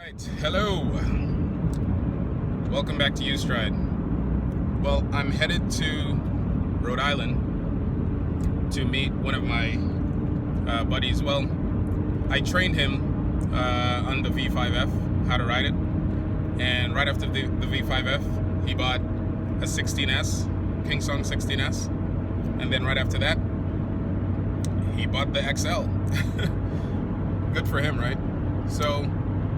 Right, hello. Welcome back to Ustride. Well, I'm headed to Rhode Island to meet one of my buddies. Well, I trained him on the V5F, how to ride it. And right after the V5F, he bought a 16S, Kingsong 16S. And then right after that, he bought the XL. Good for him, right? So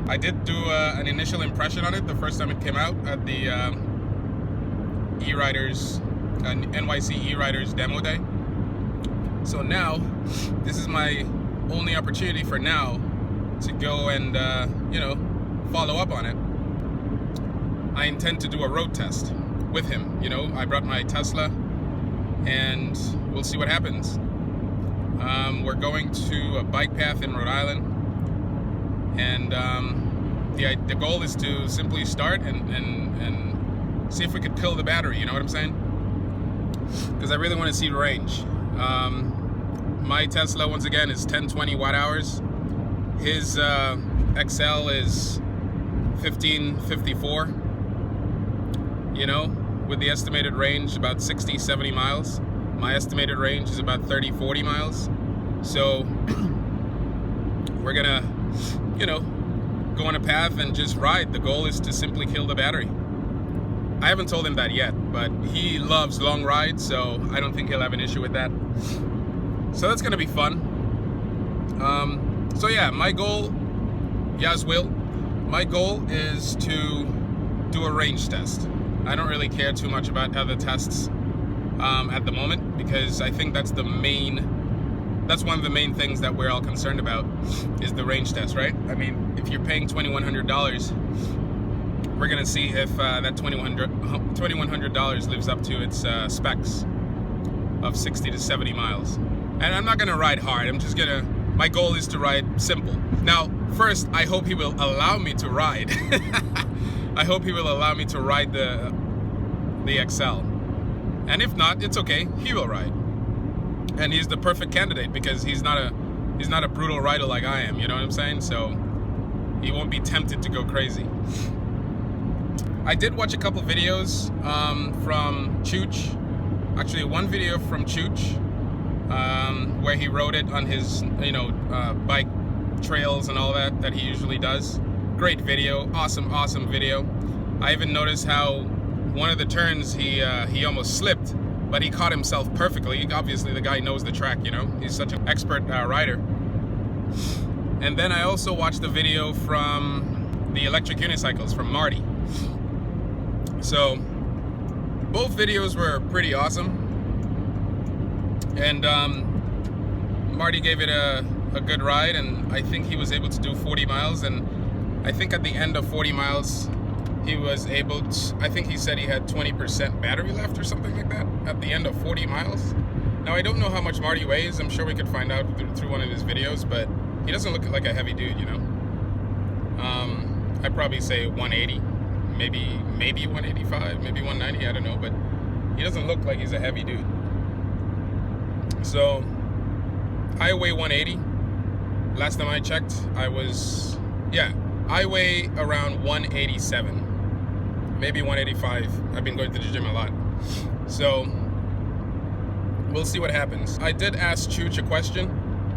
I did do an initial impression on it the first time it came out at the E-Riders, NYC E-Riders demo day. So now, this is my only opportunity for now to go and, follow up on it. I intend to do a road test with him. I brought my Tesla and we'll see what happens. We're going to a bike path in Rhode Island. And the goal is to simply start and see if we could kill the battery, you know what I'm saying? Because I really want to see the range. My Tesla, once again, is 1020 watt hours. His XL is 1554, with the estimated range about 60-70 miles. My estimated range is about 30-40 miles. So we're gonna go on a path and just ride. The goal is to simply kill the battery. I haven't told him that yet, but he loves long rides, so I don't think he'll have an issue with that. So that's gonna be fun. So yeah, my goal, my goal is to do a range test. I don't really care too much about other tests at the moment, because I think that's one of the main things that we're all concerned about, is the range test, right? I mean, if you're paying $2,100, we're gonna see if that $2,100 lives up to its specs of 60 to 70 miles. And I'm not gonna ride hard. My goal is to ride simple. Now, first, I hope he will allow me to ride. I hope he will allow me to ride the XL. And if not, it's okay. He will ride. And he's the perfect candidate because he's not a brutal rider like I am, you know what I'm saying? So he won't be tempted to go crazy. I did watch a couple videos from Chooch. Actually, one video from Chooch where he rode it on his bike trails and all that he usually does. Great video, awesome video. I even noticed how one of the turns he almost slipped, but he caught himself perfectly. Obviously, the guy knows the track, He's such an expert rider. And then I also watched the video from the electric unicycles from Marty. So both videos were pretty awesome. And Marty gave it a good ride, and I think he was able to do 40 miles. And I think at the end of 40 miles, he was able to, I think he said he had 20% battery left or something like that at the end of 40 miles. Now, I don't know how much Marty weighs. I'm sure we could find out through one of his videos, but he doesn't look like a heavy dude, I'd probably say 180, maybe 185, maybe 190, I don't know, but he doesn't look like he's a heavy dude. So I weigh 180. Last time I checked, I weigh around 187. Maybe 185. I've been going to the gym a lot. So we'll see what happens. I did ask Chooch a question.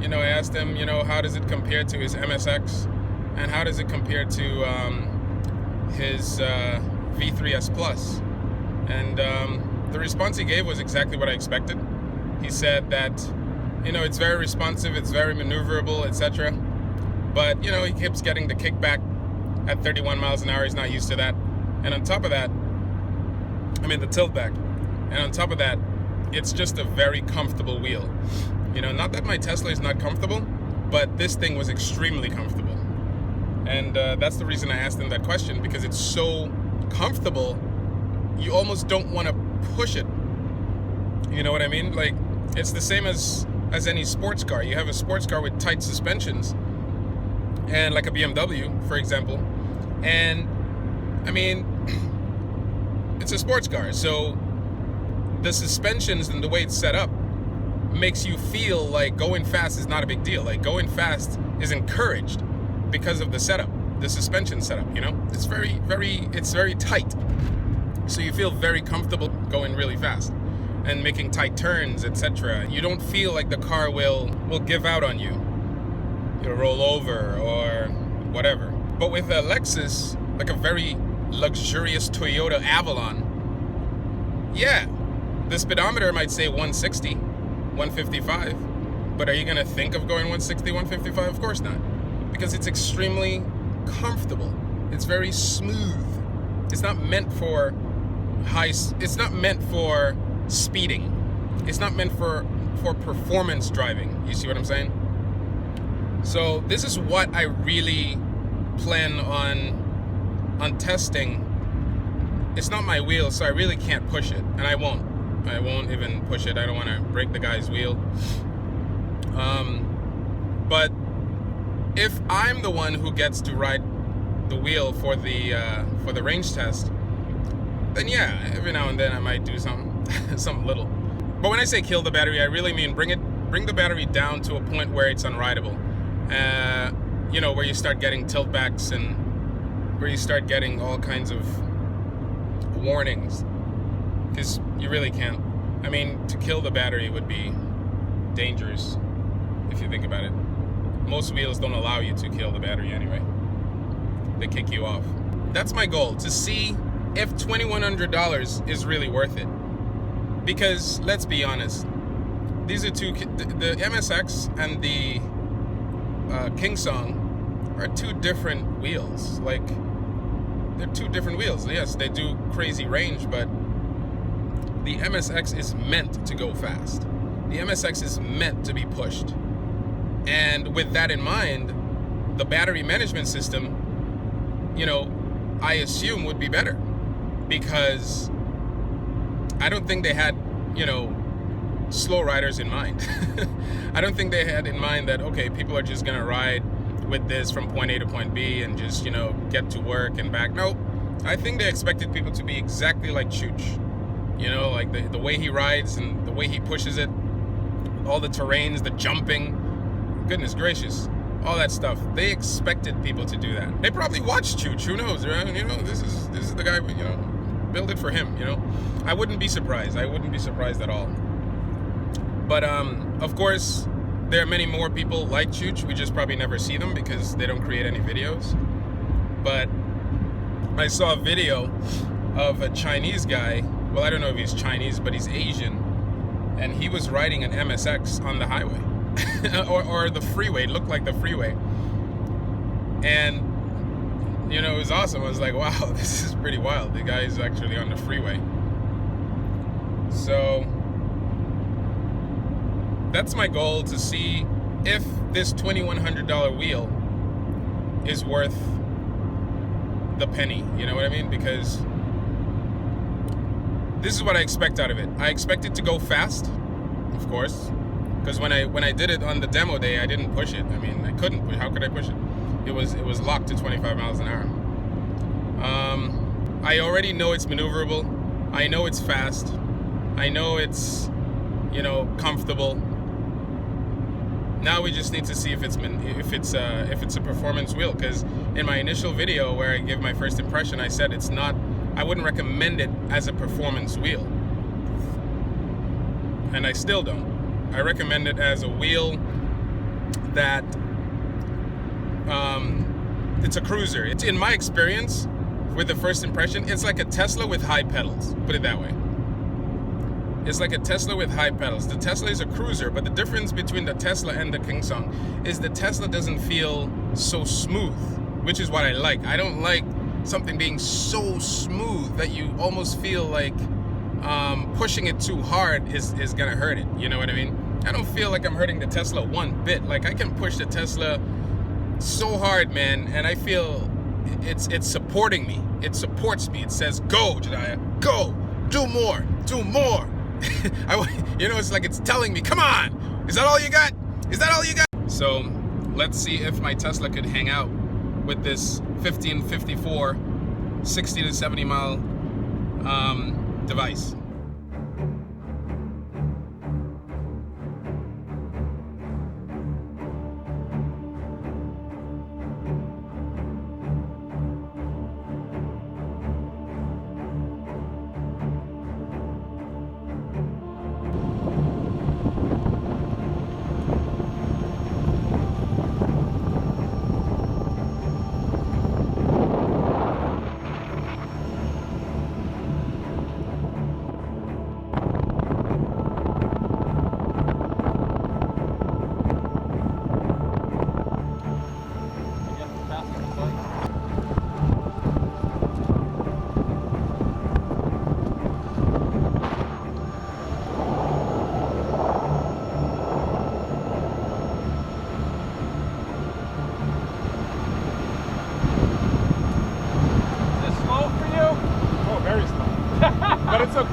I asked him, how does it compare to his MSX? And how does it compare to his V3S Plus? And the response he gave was exactly what I expected. He said that, it's very responsive, it's very maneuverable, etc. But, he keeps getting the kickback at 31 miles an hour. He's not used to that. And on top of that, the tilt back. And on top of that, it's just a very comfortable wheel. Not that my Tesla is not comfortable, but this thing was extremely comfortable. And that's the reason I asked him that question, because it's so comfortable, you almost don't want to push it. You know what I mean? Like, it's the same as any sports car. You have a sports car with tight suspensions, and like a BMW, for example. And it's a sports car, so the suspensions and the way it's set up makes you feel like going fast is not a big deal. Like, going fast is encouraged because of the setup. the suspension setup, you know? It's very tight. So you feel very comfortable going really fast and making tight turns, etc. You don't feel like the car will give out on you. It'll roll over or whatever. But with a Lexus, like a very luxurious Toyota Avalon, yeah, the speedometer might say 160, 155, but are you gonna think of going 160, 155? Of course not, because it's extremely comfortable. It's very smooth. It's not meant for it's not meant for speeding. It's not meant for performance driving. You see what I'm saying? So this is what I really plan on testing. It's not my wheel, so I really can't push it, and I won't even push it. I don't want to break the guy's wheel. But if I'm the one who gets to ride the wheel for the range test, then yeah, every now and then I might do something little. But when I say kill the battery, I really mean bring the battery down to a point where it's unrideable. You know, where you start getting tilt backs and where you start getting all kinds of warnings, because you really can't. I mean, to kill the battery would be dangerous if you think about it. Most wheels don't allow you to kill the battery anyway. They kick you off. That's my goal, to see if $2,100 is really worth it. Because let's be honest, these are the MSX and the Kingsong are two different wheels. Like, they're two different wheels. Yes, they do crazy range, but the MSX is meant to go fast. The MSX is meant to be pushed. And with that in mind, the battery management system, you know, I assume would be better, because I don't think they had, you know, slow riders in mind. I don't think they had in mind that, okay, people are just gonna ride with this from point A to point B and just, you know, get to work and back. No, I think they expected people to be exactly like Chooch. You know, like the way he rides and the way he pushes it, all the terrains, the jumping, goodness gracious, all that stuff. They expected people to do that. They probably watched Chooch, who knows, right? You know, this is the guy, you know, build it for him, you know. I wouldn't be surprised. I wouldn't be surprised at all. But of course, there are many more people like Chooch. We just probably never see them because they don't create any videos. But I saw a video of a Chinese guy. Well, I don't know if he's Chinese, but he's Asian, and he was riding an MSX on the highway or the freeway. It looked like the freeway, and you know, it was awesome. I was like, wow, this is pretty wild. The guy is actually on the freeway. So that's my goal, to see if this $2,100 wheel is worth the penny. You know what I mean? Because this is what I expect out of it. I expect it to go fast, of course, because when I did it on the demo day, I didn't push it. I mean, I couldn't push. How could I push it? It was locked to 25 miles an hour. I already know it's maneuverable. I know it's fast. I know it's, you know, comfortable. Now we just need to see if it's a performance wheel, because in my initial video where I give my first impression, I said it's not. I wouldn't recommend it as a performance wheel, and I still don't. I recommend it as a wheel that it's a cruiser. It's, in my experience with the first impression, it's like a Tesla with high pedals. Put it that way. It's like a Tesla with high pedals. The Tesla is a cruiser, but the difference between the Tesla and the Kingsong is the Tesla doesn't feel so smooth, which is what I like. I don't like something being so smooth that you almost feel like pushing it too hard is gonna hurt it. You know what I mean? I don't feel like I'm hurting the Tesla one bit. Like, I can push the Tesla so hard, man, and I feel it's supporting me. It supports me. It says, go, Jediah, go, do more, do more. You know, it's like it's telling me, come on, is that all you got? Is that all you got? So let's see if my Tesla could hang out with this 1554 60 to 70 mile device.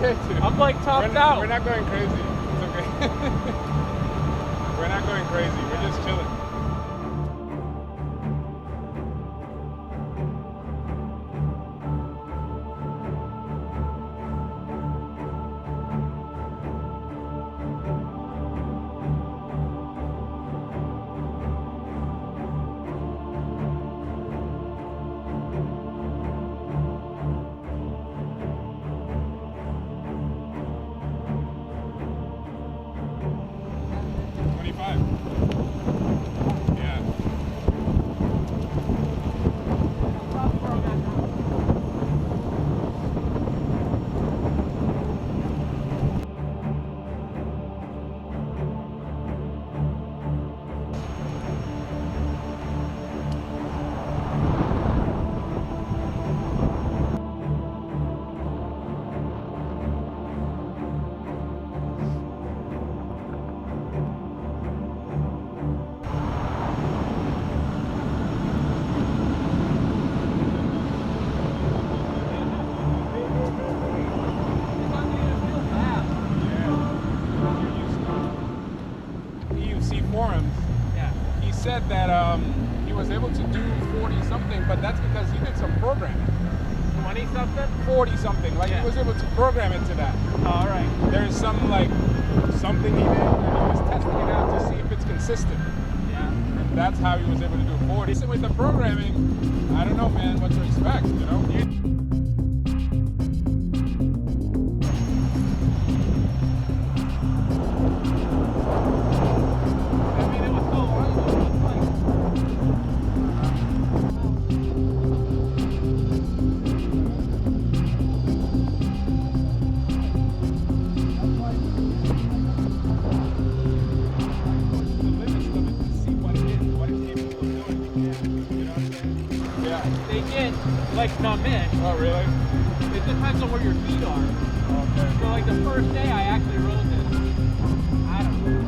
okay too. I'm like topped out. We're not going crazy. It's okay. We're not going crazy. We're just chilling. Forums, he said that he was able to do 40 something, but that's because he did some programming. 20 something? 40 something, like he was able to program into that. Oh, all right. There's some like something he did, and he was testing it out to see if it's consistent. Yeah. And that's how he was able to do 40. So with the programming, I don't know, man, what to expect, you know? Like numb-ish. Oh, really? It depends on where your feet are. Okay. So like the first day I actually rode this, I don't know.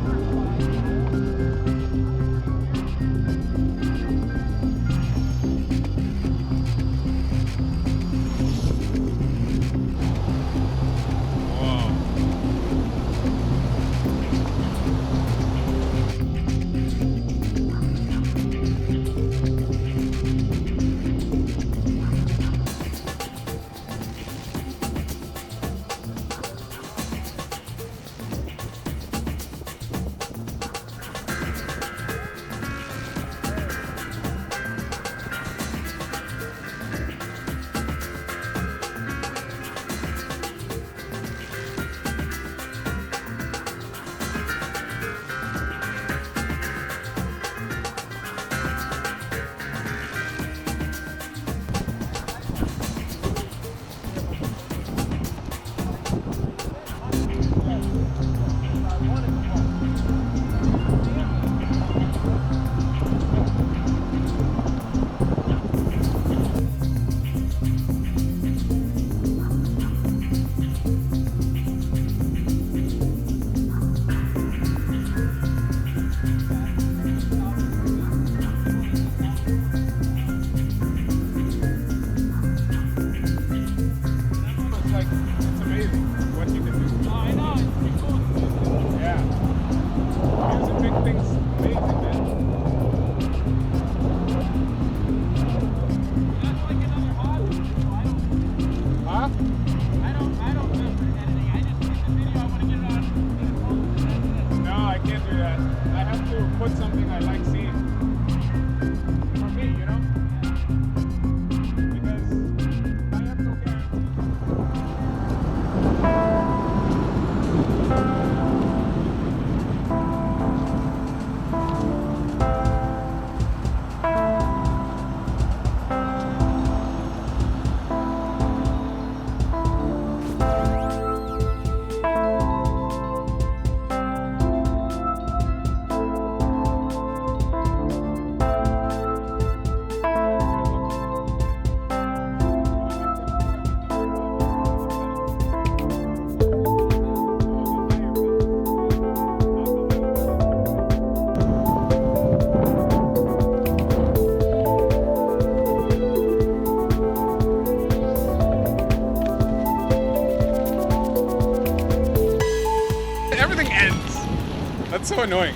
so annoying.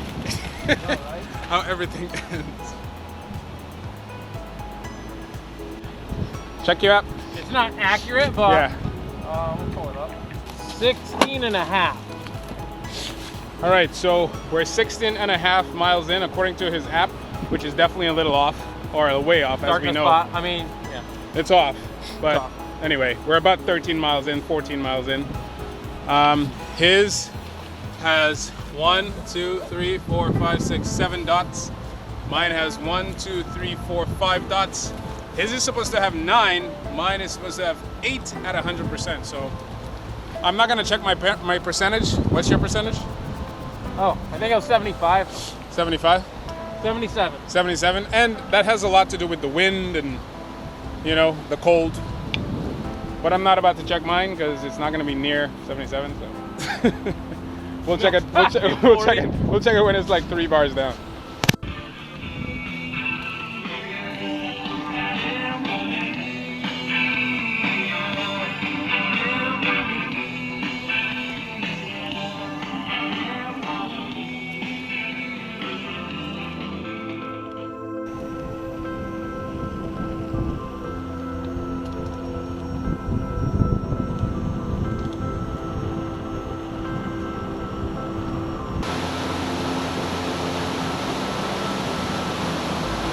How everything ends. Check your app. It's not accurate, but Yeah. we'll pull it up. 16 and a half. All right, so we're 16.5 miles in according to his app, which is definitely a little off, or way off, as we Darkness know. spot. I mean, yeah. It's off, but It's off. anyway, we're about 13 miles in, 14 miles in. His has 1, 2, 3, 4, 5, 6, 7 dots. Mine has 1, 2, 3, 4, 5 dots. His is supposed to have 9. Mine is supposed to have 8 at 100%. So I'm not gonna check my percentage. What's your percentage? Oh, I think it was 75. 75? 77. 77, and that has a lot to do with the wind and, you know, the cold. But I'm not about to check mine because it's not going to be near 77. So we'll check it. We'll check it when it's like 3 bars down.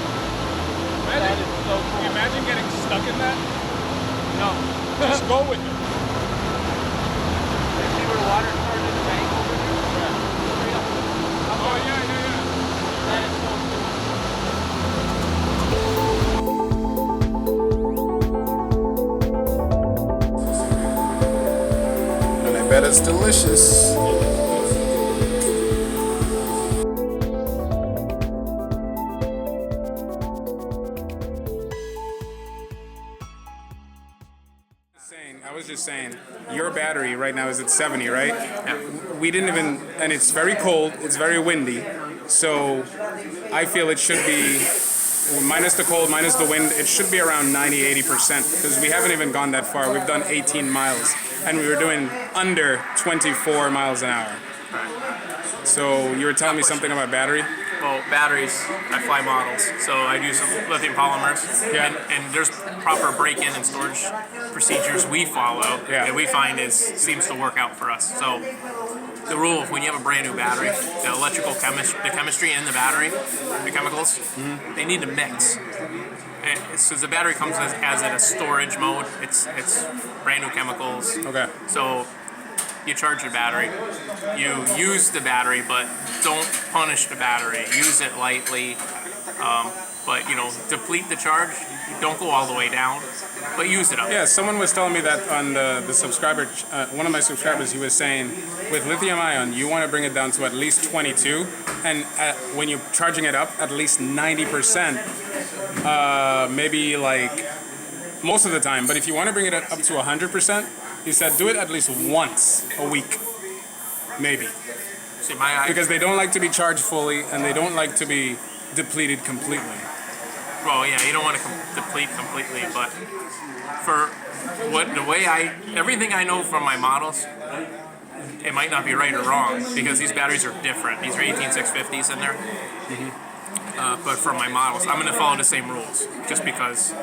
That is so Can you cool. imagine getting stuck in that? No. Just go with it. See where the water started in the bank over there? Straight up. Oh yeah. That is so cool. And I bet it's delicious. I was just saying, your battery right now is at 70, right? Yeah. We didn't even, and it's very cold, it's very windy, so I feel it should be, minus the cold, minus the wind, it should be around 90-80%, because we haven't even gone that far. We've done 18 miles, and we were doing under 24 miles an hour. So you were telling me something about battery? Well, batteries, I fly models, so I use lithium polymers, Yeah. and there's proper break-in and storage procedures we follow Yeah. that we find seems to work out for us. So the rule, when you have a brand new battery, the electrical chemistry in the battery, the chemicals, they need to mix. And since the battery comes as in a storage mode, it's brand new chemicals. Okay. So you charge your battery, you use the battery, but don't punish the battery. Use it lightly, but you know, deplete the charge. Don't go all the way down, but use it up. Yeah, someone was telling me that on the subscriber, one of my subscribers, he was saying with lithium ion, you want to bring it down to at least 22, and when you're charging it up, at least 90%, maybe like most of the time. But if you want to bring it up to 100%, he said do it at least once a week, maybe. See, Because they don't like to be charged fully, and they don't like to be depleted completely. well, yeah, you don't want to deplete completely, but for everything I know from my models, it might not be right or wrong because these batteries are different. These are 18650s in there. But for my models, I'm going to follow the same rules just because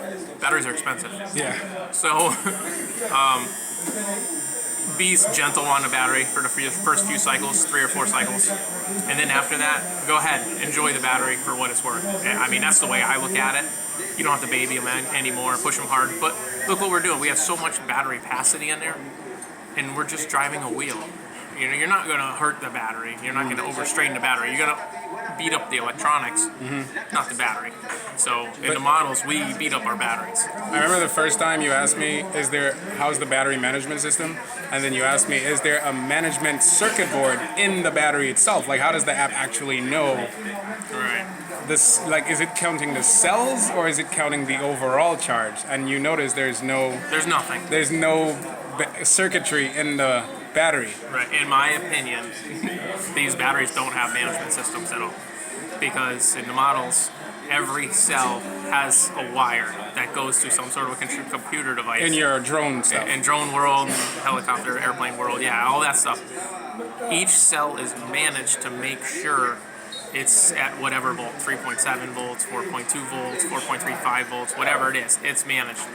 batteries are expensive. Yeah. So, be gentle on the battery for the first few cycles, 3 or 4 cycles. And then after that, go ahead, enjoy the battery for what it's worth. I mean, that's the way I look at it. You don't have to baby them anymore, push them hard. But look what we're doing. We have so much battery capacity in there, and we're just driving a wheel. You know, you're not going to hurt the battery. You're not going to overstrain the battery. You're going to beat up the electronics, not the battery. So in the models, we beat up our batteries. I remember the first time you asked me, how's the battery management system? And then you asked me, is there a management circuit board in the battery itself? Like, how does the app actually know Right. this? Like, is it counting the cells or is it counting the overall charge? And you notice there's no There's nothing. circuitry in the battery. Right. In my opinion, these batteries don't have management systems at all. Because in the models, every cell has a wire that goes to some sort of a computer device. In your drone stuff. In drone world, helicopter, airplane world, yeah, all that stuff. Each cell is managed to make sure it's at whatever volt, 3.7 volts, 4.2 volts, 4.35 volts, whatever it is, it's managed.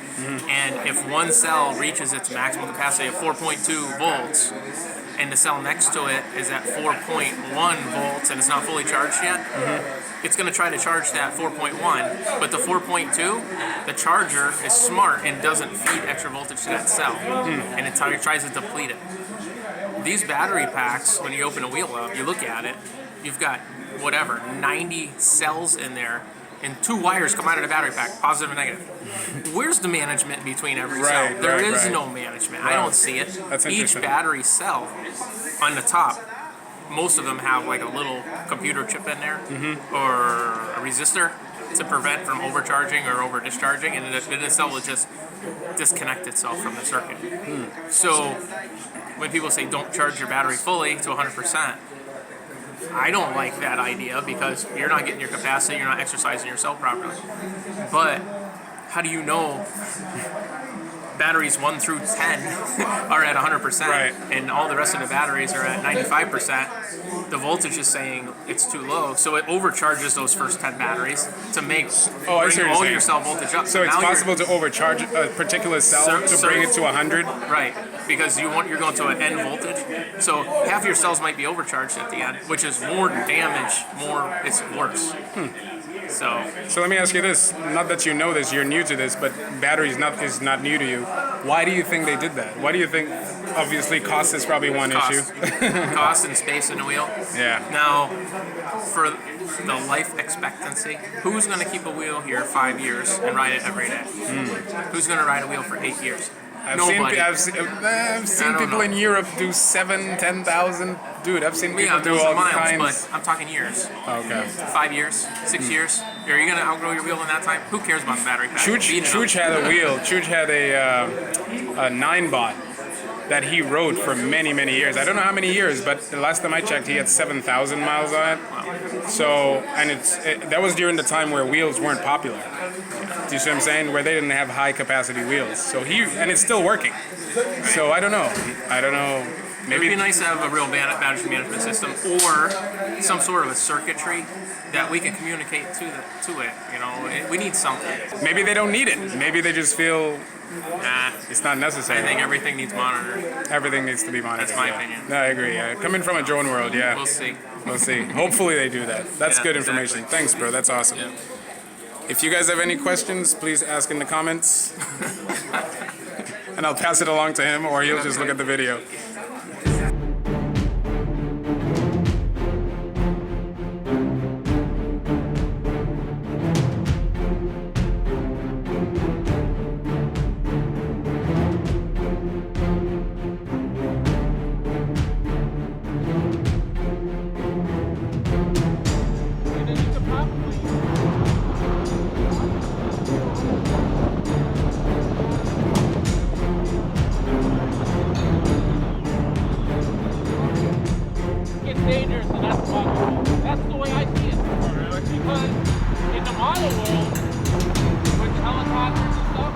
And if one cell reaches its maximum capacity of 4.2 volts, and the cell next to it is at 4.1 volts and it's not fully charged yet, it's going to try to charge that 4.1, but the 4.2, the charger is smart and doesn't feed extra voltage to that cell, and it tries to deplete it. These battery packs, when you open a wheel up, you look at it, you've got whatever, 90 cells in there, and 2 wires come out of the battery pack, positive and negative. Where's the management between every cell? There is no management. I don't see it. That's Each battery cell on the top, most of them have like a little computer chip in there or a resistor to prevent from overcharging or over discharging, and the cell will just disconnect itself from the circuit. So when people say don't charge your battery fully to 100%, I don't like that idea because you're not getting your capacity, you're not exercising your cell properly. But how do you know batteries 1 through 10 are at 100%, and all the rest of the batteries are at 95%? The voltage is saying it's too low, so it overcharges those first 10 batteries to make bring all your cell voltage up. So it's possible to overcharge a particular cell to bring it to 100? Right, because you're going to an end voltage. So half your cells might be overcharged at the end, which is more damage, it's worse. So let me ask you this, not that you know this, you're new to this, but batteries is not new to you. Why do you think they did that? Why do you think, obviously cost is probably one issue. Cost and space in the wheel. Yeah. Now, for the life expectancy, who's going to keep a wheel here 5 years and ride it every day? Who's going to ride a wheel for 8 years? Nobody. I've seen people in Europe do 7,000, 10,000. Dude, I've seen people do all miles, kinds. but I'm talking years. Okay. 5 years, 6 years. Are you going to outgrow your wheel in that time? Who cares about the battery pack? Chooch had a wheel. Chooch had a 9-bot that he rode for many, many years. I don't know how many years, but the last time I checked, he had 7,000 miles on it. Wow. So, and that was during the time where wheels weren't popular. Do you see what I'm saying? Where they didn't have high capacity wheels. So and it's still working. So I don't know. Maybe it'd be nice to have a real battery management system or some sort of a circuitry that we can communicate to it. You know, we need something. Maybe they don't need it. Maybe they just feel it's not necessary. I think everything needs monitoring. Everything needs to be monitored. That's my opinion. No, I agree. Coming from a drone world, yeah. We'll see. We'll see. Hopefully they do that. That's good information. Exactly. Thanks, bro. That's awesome. Yeah. If you guys have any questions, please ask in the comments. And I'll pass it along to him, or he'll just look at the video. Dangerous, and that's the way I see it. Because in the model world, with helicopters and stuff,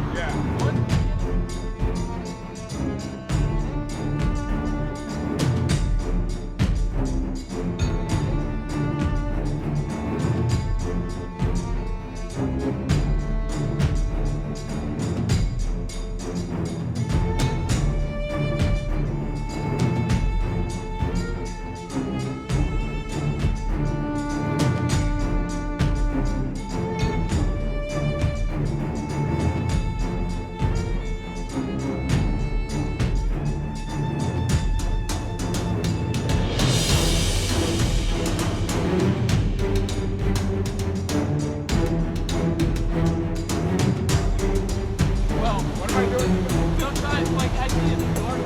sometimes, like I see in New York,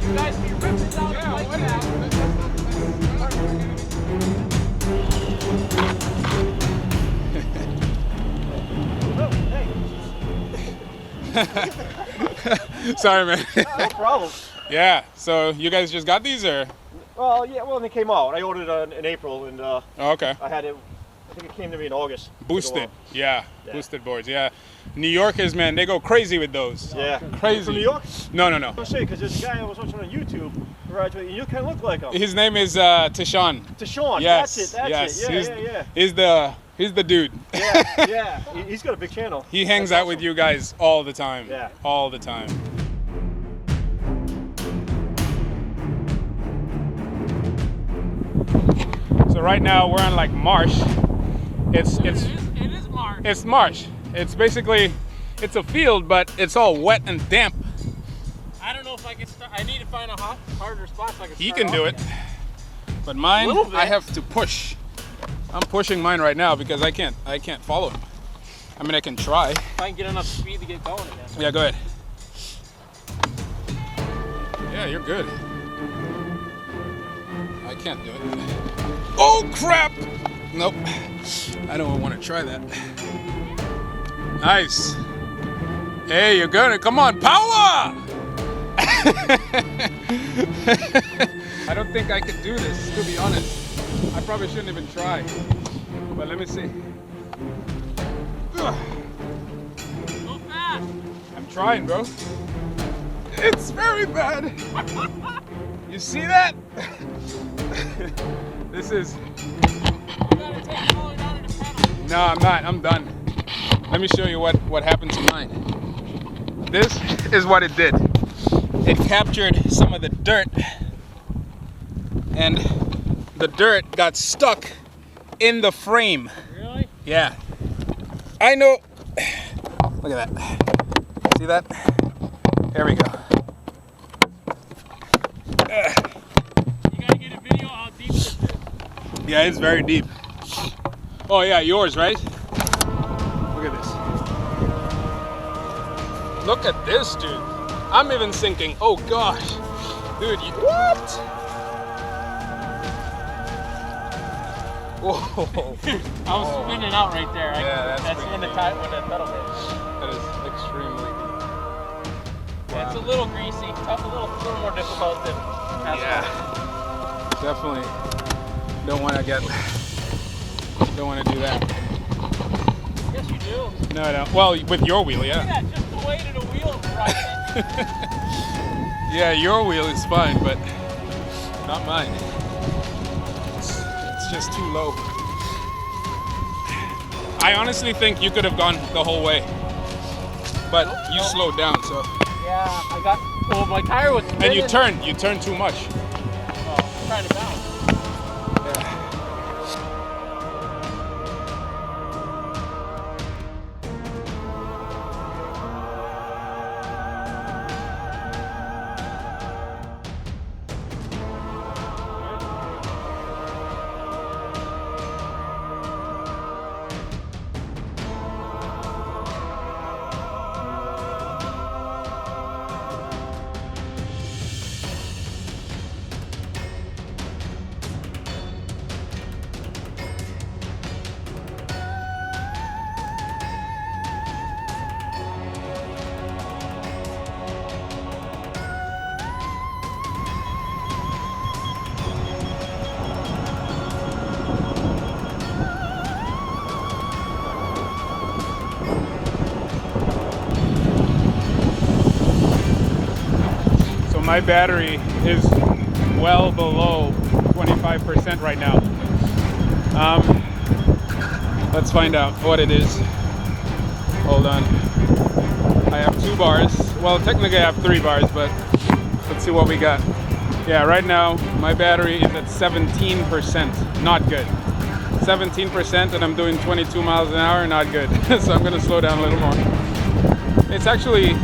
you guys be ripping down the lights out. Sorry, man. No problem. Yeah. So you guys just got these, or? Well, yeah. Well, they came out. I ordered it in April, and Oh, okay. I had it. I think it came to me in August. Boosted. Yeah. Boosted boards. Yeah. New Yorkers, man, they go crazy with those. Yeah. Crazy. From New York? No. I say because this guy I was watching on YouTube, Graduated. You kind of look like him. His name is Tashawn. Tashawn. Yes, That's it. yes. That's it. Yeah. He's the dude. Yeah. He's got a big channel. He hangs out with you guys all the time. Yeah. All the time. So right now we're on like marsh. It is marsh. It's marsh. It's basically, it's a field, but it's all wet and damp. I don't know if I can start. I need to find a harder spot so I can He start can do off it, again. but mine, Little bit. I have to push. I'm pushing mine right now because I can't follow him. I mean, I can try. If I can get enough speed to get going again. Yeah, go ahead. Yeah, you're good. I can't do it. Oh crap! Nope. I don't want to try that. Nice. Hey, you're good. Come on, power! I don't think I could do this, to be honest. I probably shouldn't even try. But let me see. Ugh. Go fast. I'm trying, bro. It's very bad. You see that? This is... You gotta take it all the way down to the pedal. No, I'm not. I'm done. Let me show you what happened to mine. This is what it did. It captured some of the dirt, and the dirt got stuck in the frame. Really? Yeah. I know. Look at that. See that? There we go. You gotta get a video how deep this is. Yeah, it's very deep. Oh yeah, yours, right? Look at this. Look at this, dude. I'm even sinking. Oh gosh. Dude, what? Whoa. I was spinning out right there. Yeah, that's in the pretty time when the pedal hit. That is extremely deep. Yeah, it's a little greasy, a little more difficult than asphalt. Yeah. Definitely don't want to do that. Yes, you do. No, I don't. Well, with your wheel, yeah. Yeah, just the weight of the wheel right in. Yeah, your wheel is fine, but not mine. It's just too low. I honestly think you could have gone the whole way, but you slowed down, so. Yeah, well, my tire was spinning. And you turned too much. Oh, I'm trying to balance. Yeah. My battery is well below 25% right now. Let's find out what it is. Hold on. I have 2 bars. Well, technically I have 3 bars, but let's see what we got. Yeah, right now my battery is at 17%. Not good. 17%, and I'm doing 22 miles an hour. Not good. So I'm gonna slow down a little more. It's actually,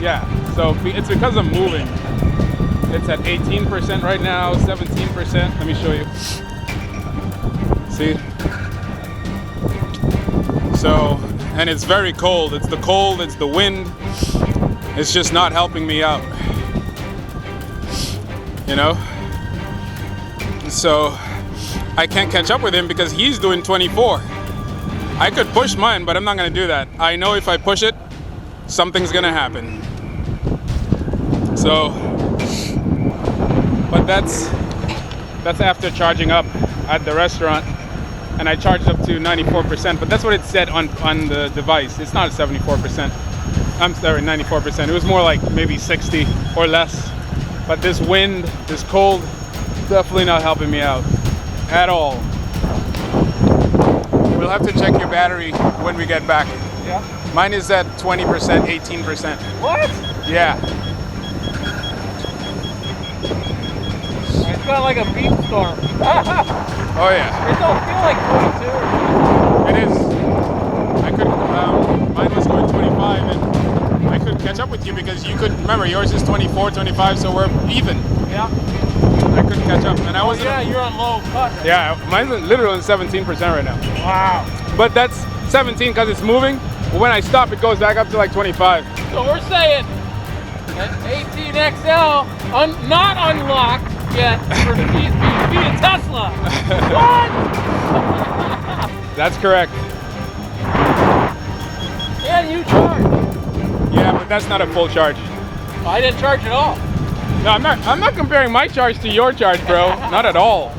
yeah. So it's because I'm moving. It's at 18% right now, 17%. Let me show you. See? So, and it's very cold. It's the cold, it's the wind. It's just not helping me out. You know? So, I can't catch up with him because he's doing 24. I could push mine, but I'm not gonna do that. I know if I push it, something's gonna happen. So, but that's after charging up at the restaurant, and I charged up to 94%, but that's what it said on the device. It's not 74%. I'm sorry, 94%. It was more like maybe 60 or less. But this wind, this cold, definitely not helping me out at all. We'll have to check your battery when we get back. Yeah. Mine is at 20%, 18%. What? Yeah. It's got like a beat storm. Oh yeah. It don't feel like 22. It is. I couldn't, mine was going 25 and I couldn't catch up with you because you could, remember yours is 24, 25, so we're even. Yeah. I couldn't catch up and I wasn't. Yeah, you're on low cut. Right? Yeah, mine's literally 17% right now. Wow. But that's 17 because it's moving. But when I stop, it goes back up to like 25. So we're saying an 18XL not unlocked yet for the keys be a Tesla. What? That's correct. And you charge. Yeah, but that's not a full charge. I didn't charge at all. No, I'm not comparing my charge to your charge, bro. Not at all.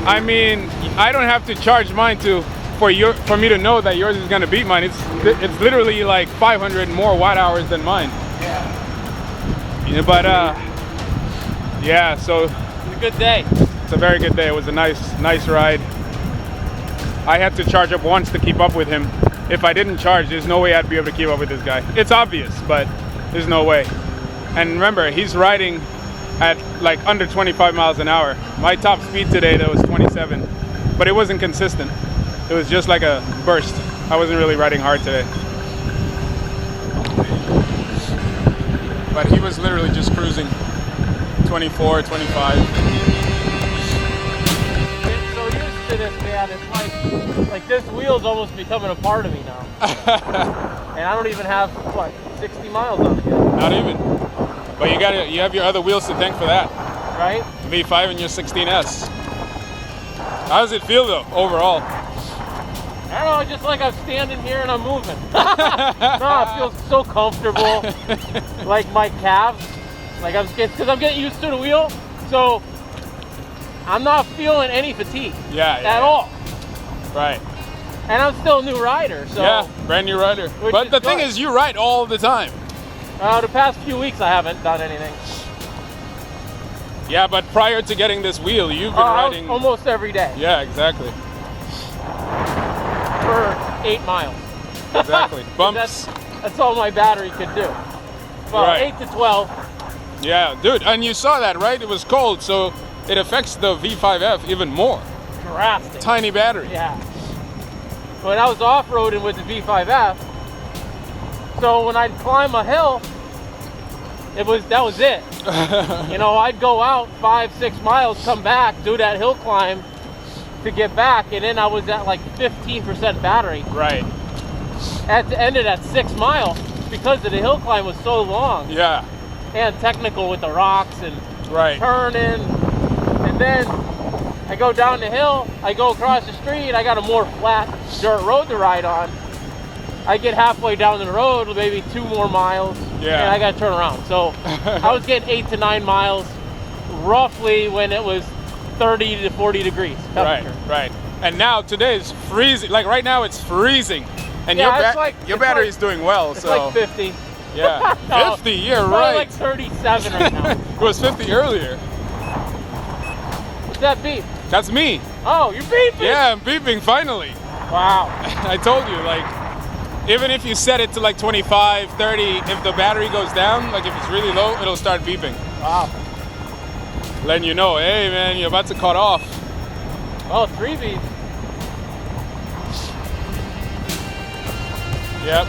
I mean, I don't have to charge mine for me to know that yours is gonna beat mine. It's literally like 500 more watt hours than mine. Yeah, but yeah, so It's a good day. it's a very good day. It was a nice ride. I had to charge up once to keep up with him. If I didn't charge, there's no way I'd be able to keep up with this guy. It's obvious, but there's no way. And remember, he's riding at like under 25 miles an hour. My top speed today, that was 27, but it wasn't consistent. It was just like a burst. I wasn't really riding hard today. But he was literally just cruising 24, 25. Getting so used to this, man. It's like this wheel's almost becoming a part of me now. And I don't even have, what, 60 miles on it yet. Not even. But you have your other wheels to thank for that. Right? V5 and your 16S. How does it feel though, overall? I don't know, just like I'm standing here and I'm moving. No, it feels so comfortable. Like my calves, like because I'm getting used to the wheel, so I'm not feeling any fatigue at all. Right. And I'm still a new rider, so. Yeah, brand new rider. But the thing is, you ride all the time. The past few weeks I haven't done anything. Yeah, but prior to getting this wheel, you've been riding almost every day. Yeah, exactly. For 8 miles. Exactly. Bumps. That's all my battery could do. Well, Right. 8 to 12. Yeah, dude, and you saw that, right? It was cold, so it affects the V5F even more. Drastic. Tiny battery. Yeah. When I was off-roading with the V5F, so when I'd climb a hill, that was it. You know, I'd go out 5-6 miles, come back, do that hill climb to get back, and then I was at like 15% battery. Right. Ended at 6 miles because of the hill climb was so long. Yeah. And technical with the rocks and Right. turning. And then I go down the hill, I go across the street, I got a more flat dirt road to ride on. I get halfway down the road, maybe 2 more miles, Yeah. and I got to turn around. So I was getting 8 to 9 miles roughly when it was 30 to 40 degrees temperature. Right. And now today is freezing. Like right now, it's freezing. And Yeah, your battery's doing well. It's So like 50. yeah, No, 50. You're probably right. like 37 right now. It was 50 earlier. What's that beep? That's me. Oh, you're beeping? Yeah, I'm beeping finally. Wow. I told you, like, even if you set it to like 25, 30, if the battery goes down, like if it's really low, it'll start beeping. Wow. Letting you know, hey man, you're about to cut off. Oh, 3 beeps. Yep.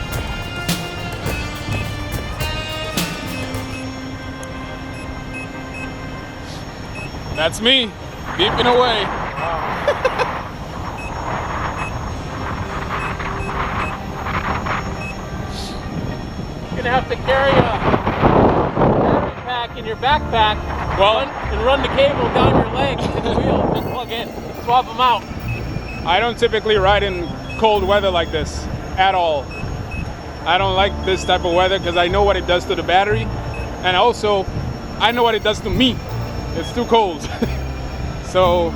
That's me, beeping away. You're gonna have to carry a battery pack in your backpack and run the cable down your leg to the wheel. Just plug in, swap them out. I don't typically ride in cold weather like this at all. I don't like this type of weather because I know what it does to the battery, and also I know what it does to me. It's too cold. So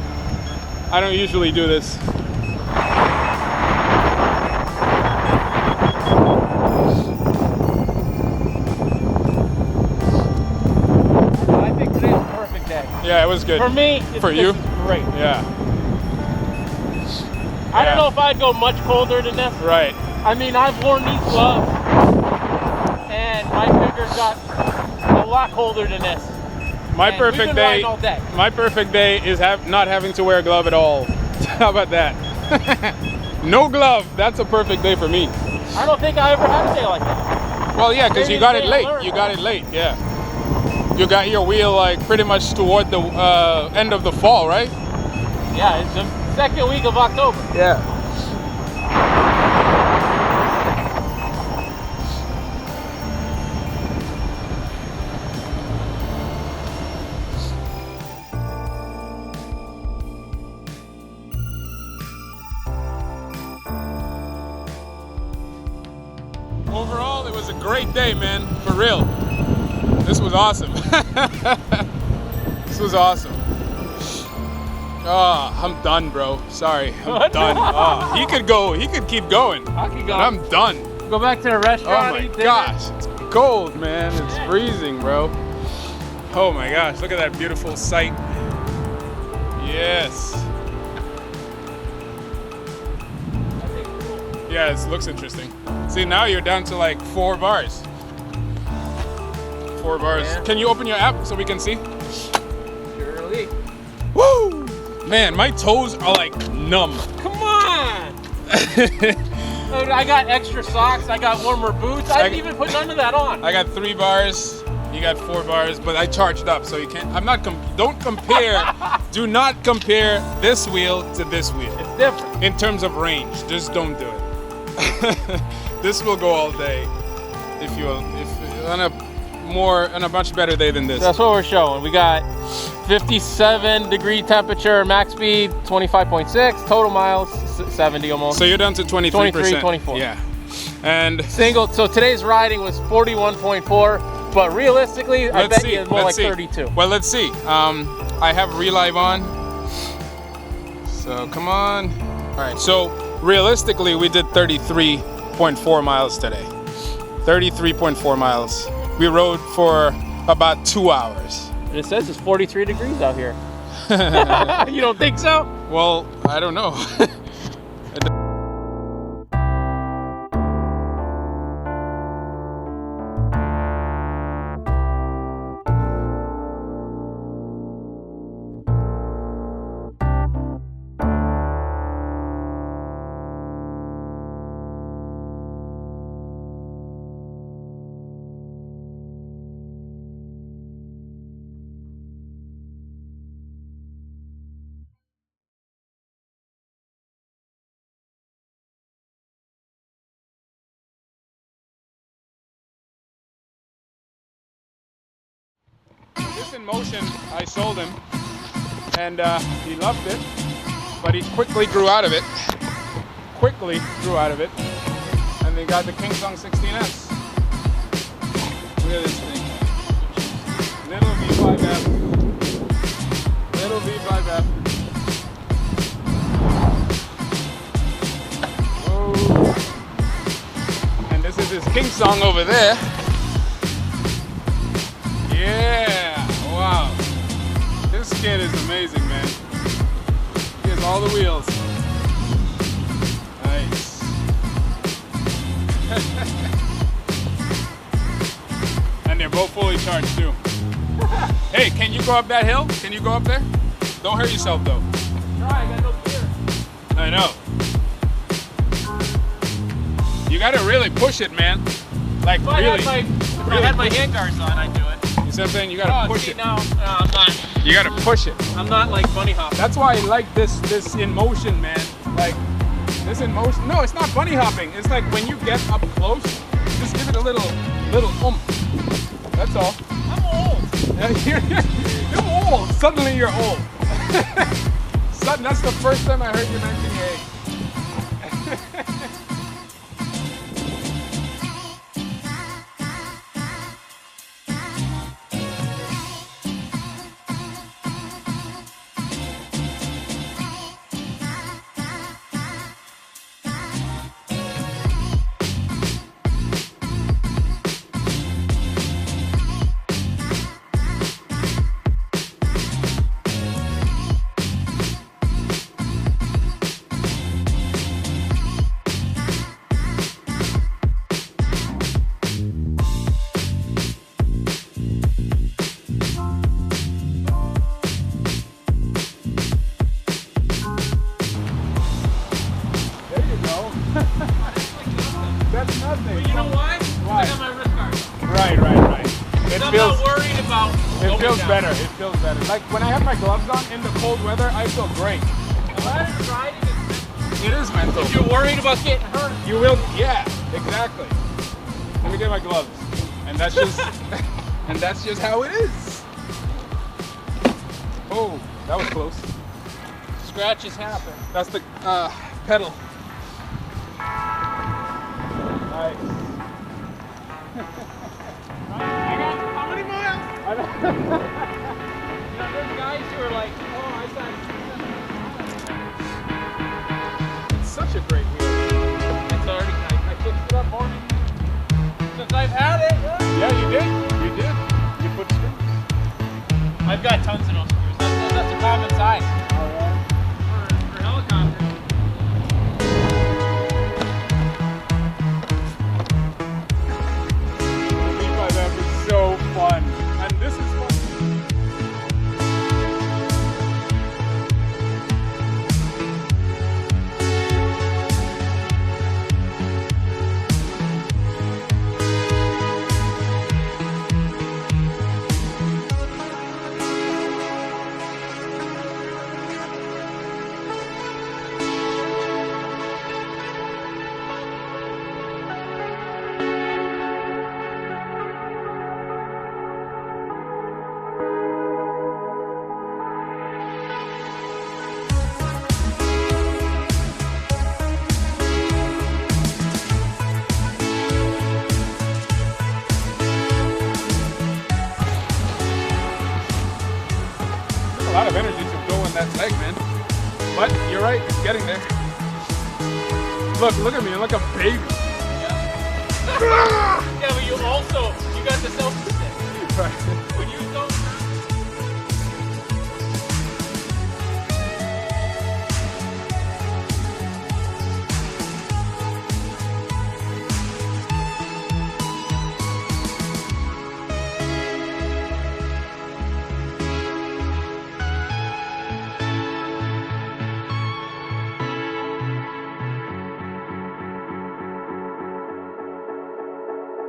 I don't usually do this. I think Yeah, it was good. For me, For you? this is great. Yeah. I don't know if I'd go much colder than this. Right. I mean, I've worn these gloves, and my fingers got a lot colder than this. My And perfect we've been day. riding all day. My perfect day is not having to wear a glove at all. How about that? No glove. That's a perfect day for me. I don't think I ever had a day like that. Well, yeah, because Maybe you got it today late. I'll learn. You got it late. Yeah. You got your wheel like pretty much toward the end of the fall, right? Yeah, it's the second week of October. Yeah. Overall, it was a great day, man. For real. This was awesome. This was awesome. Oh, I'm done, bro. Sorry, I'm done. Oh, he could go. He could keep going. I could go. But I'm done. Go back to the restaurant. Oh my eat dinner. gosh, it's cold, man. It's freezing, bro. Oh my gosh, look at that beautiful sight. Yes. Yeah, it looks interesting. See, now you're down to like 4 bars. 4 bars. Yeah. Can you open your app so we can see? Surely. Woo! Man, my toes are like numb. Come on. I got extra socks. I got warmer boots. I didn't even put none of that on. I got 3 bars. You got 4 bars, but I charged up, so you can't. I'm not. Don't compare. Do not compare this wheel to this wheel. It's different. In terms of range, just don't do it. This will go all day. If on a much better day than this. So that's what we're showing. We got 57-degree temperature, max speed 25.6, total miles 70 almost. So you're down to 23%. 23, 24. Yeah. And Single. So today's riding was 41.4, but realistically, I bet you it's more like 32. Well, let's see. I have Relive on. So come on. All right. So realistically, we did 33.4 miles today. 33.4 miles. We rode for about 2 hours. And it says it's 43 degrees out here. You don't think so? Well, I don't know. This in motion, I sold him, and he loved it, but he quickly grew out of it. And they got the Kingsong 16S. Look at this thing. Little V5F. Little V5F. Whoa. And this is his Kingsong over there. Yeah, wow. This kid is amazing, man. He has all the wheels. Nice. And they're both fully charged too. Hey, can you go up that hill? Can you go up there? Don't hurt yourself though. Try, I got no gear. I know. You gotta really push it, man. Like If really. I had my handguards on, I'd do it. You see what I'm saying? You gotta push see, it. No, I'm not. You gotta push it. I'm not like bunny hopping. That's why I like this in motion, man. Like this in motion. No, it's not bunny hopping. It's like when you get up close, just give it a little oomph. That's all. I'm old. You're old. Suddenly you're old. That's the first time I heard you mention your age. nothing. But you know why? 'Cause Why? I got my wrist guard. Right, right, right. It I'm feels not worried about. it going feels down. better. It feels better. Like when I have my gloves on in the cold weather, I feel great. A lot of riding is It is mental. if you're worried about getting hurt. You will, yeah, exactly. Let me get my gloves, and that's just, and that's just how it is. Oh, that was close. Scratches happen. That's the pedal. Nice. How many miles? I know. You know, there's guys who are like, oh, I thought. It's such a great wheel. It's already. I fixed it up more since I've had it. Yeah, you did. You did. You put screws. I've got tons of those screws. That's a common size for helicopters. The V5F is so fun, and this is fun. A lot of energy to go in that leg, man. But you're right, it's getting there. Look at me, I'm like a baby. Yeah, but you got the selfie stick. Right. When you don't.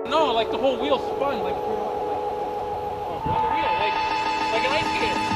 No, like the whole wheel spun, like on the wheel, like an ice skater.